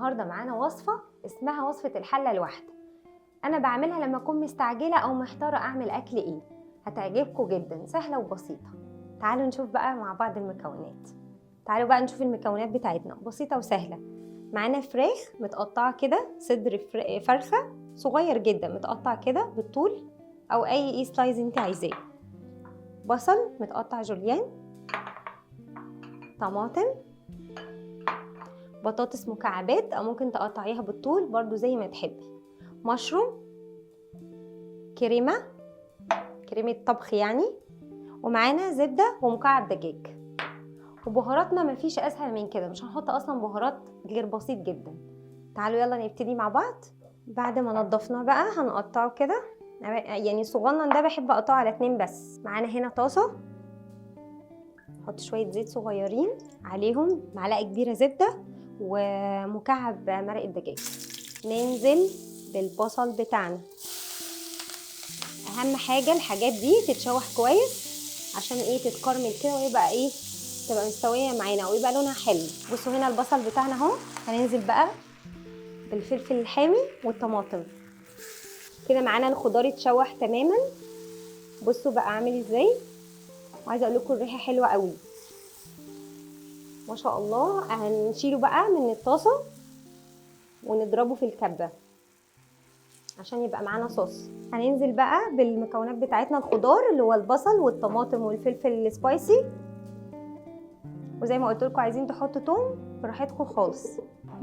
النهارده معانا وصفه اسمها وصفه الحله الواحده. انا بعملها لما اكون مستعجله او محتاره اعمل اكل ايه. هتعجبكم جدا، سهله وبسيطه. تعالوا نشوف بقى مع بعض المكونات. تعالوا بقى نشوف المكونات بتاعتنا، بسيطه وسهله. معانا فراخ متقطعه كده، صدر فرخه صغير جدا متقطع كده بالطول او اي سلايز انت عايزاه. بصل متقطع جوليان، طماطم، بطاطس مكعبات او ممكن تقطعيها بالطول برضو زي ما تحبي، مشروم، كريمه طبخ يعني، ومعانا زبده ومكعب دجاج. وبهاراتنا مفيش اسهل من كده، مش هنحط اصلا بهارات غير بسيط جدا. تعالوا يلا نبتدي مع بعض. بعد ما نضفناه بقى هنقطعه كده، يعني الصغنن ده بحب اقطعه على 2 بس. معانا هنا طاسه، نحط شويه زيت صغيرين عليهم، معلقه كبيره زبده ومكعب مرق الدجاج. ننزل بالبصل بتاعنا. اهم حاجه الحاجات دي تتشوح كويس عشان تتكرمل كده ويبقى تبقى مستويه معانا ويبقى لونها حلو. بصوا هنا البصل بتاعنا اهو. هننزل بقى بالفلفل الحامي والطماطم كده. معانا الخضار اتشوح تماما. بصوا بقى عامل ازاي، وعايزه اقول لكم الريحه حلوه قوي ما شاء الله. هنشيله بقى من الطاسه ونضربه في الكبه عشان يبقى معانا صوص. هننزل بقى بالمكونات بتاعتنا، الخضار اللي هو البصل والطماطم والفلفل السبايسي. وزي ما قلت لكم عايزين تحطوا توم براحتكم خالص.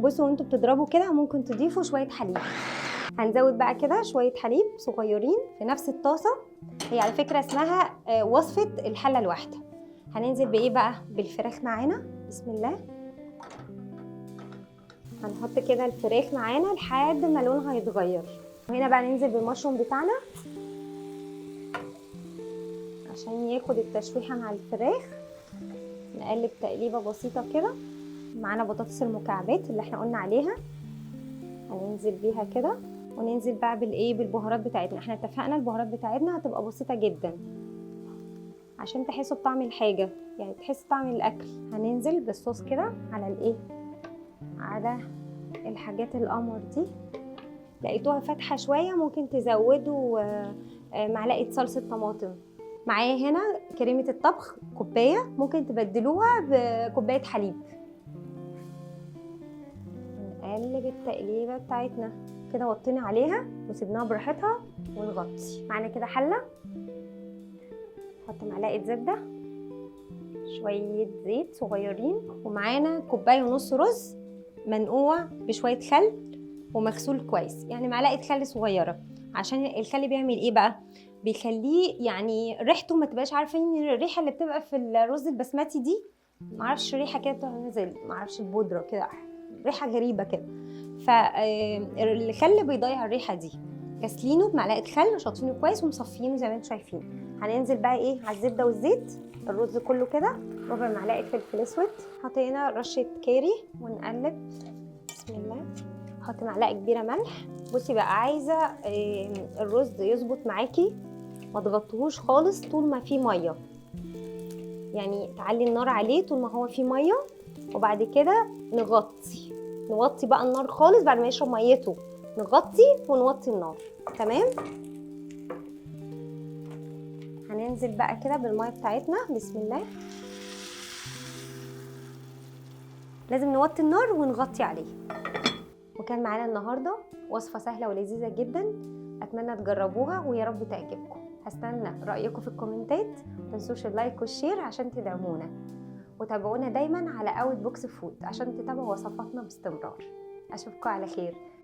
بصوا وانتوا بتضربوا كده ممكن تضيفوا شويه حليب. هنزود بقى كده شويه حليب صغيرين في نفس الطاسه. هي على فكره اسمها وصفه الحله الواحده. هننزل بايه بقى؟ بالفراخ معانا. بسم الله. هنحط كده الفراخ معانا لحد ما لونها يتغير. وهنا بقى ننزل بالمشروم بتاعنا عشان ياخد التشويحه مع الفراخ. نقلب تقليبه بسيطه كده. معانا بطاطس المكعبات اللي احنا قلنا عليها، هننزل بيها كده. وننزل بقى بالبهارات بتاعتنا. احنا اتفقنا البهارات بتاعتنا هتبقى بسيطه جدا عشان تحسوا بطعم الحاجه، يعني تحسوا طعم الاكل. هننزل بالصوص كده على على الحاجات القمر دي. لقيتوها فاتحه شويه ممكن تزودوا معلقه صلصه طماطم. معايا هنا كريمه الطبخ كوبايه، ممكن تبدلوها بكوبايه حليب. نقلب التقليبه بتاعتنا كده، وطينا عليها وسيبناها براحتها ونغطي. معانا كده حله، نحط معلقه زبده، شويه زيت صغيرين، ومعانا كوبايه ونص رز منقوع بشويه خل ومغسول كويس، يعني معلقه خل صغيره. عشان الخل بيعمل ايه بقى؟ بيخليه يعني ريحته ما تبقاش عارفين الريحه اللي بتبقى في الرز البسمتي دي. معرفش ريحه كده بتنزل، معرفش البودره كده ريحه غريبه كده. فالخل بيضيع الريحه دي. غسلينه بمعلقه خل وشاطفينه كويس ومصفينه زي ما انتم شايفين. هننزل بقى على الزبده والزيت، الرز كله كده، ربع معلقه فلفل اسود، حطينا رشه كاري ونقلب. بسم الله. حط معلقه كبيره ملح. بصي بقى، عايزه الرز يظبط معاكي ما تغطيهوش خالص طول ما فيه ميه، يعني تعلي النار عليه طول ما هو فيه ميه، وبعد كده نوطي بقى النار خالص بعد ما يشرب ميته. نغطي ونوطي النار. تمام. هننزل بقى كده بالميه بتاعتنا. بسم الله. لازم نوطي النار ونغطي عليه. وكان معانا النهارده وصفه سهله ولذيذه جدا، اتمنى تجربوها ويا رب تعجبكم. هستنى رايكم في الكومنتات، متنسوش اللايك والشير عشان تدعمونا، وتابعونا دايما على اوت بوكس فود عشان تتابعوا وصفاتنا باستمرار. اشوفكم على خير.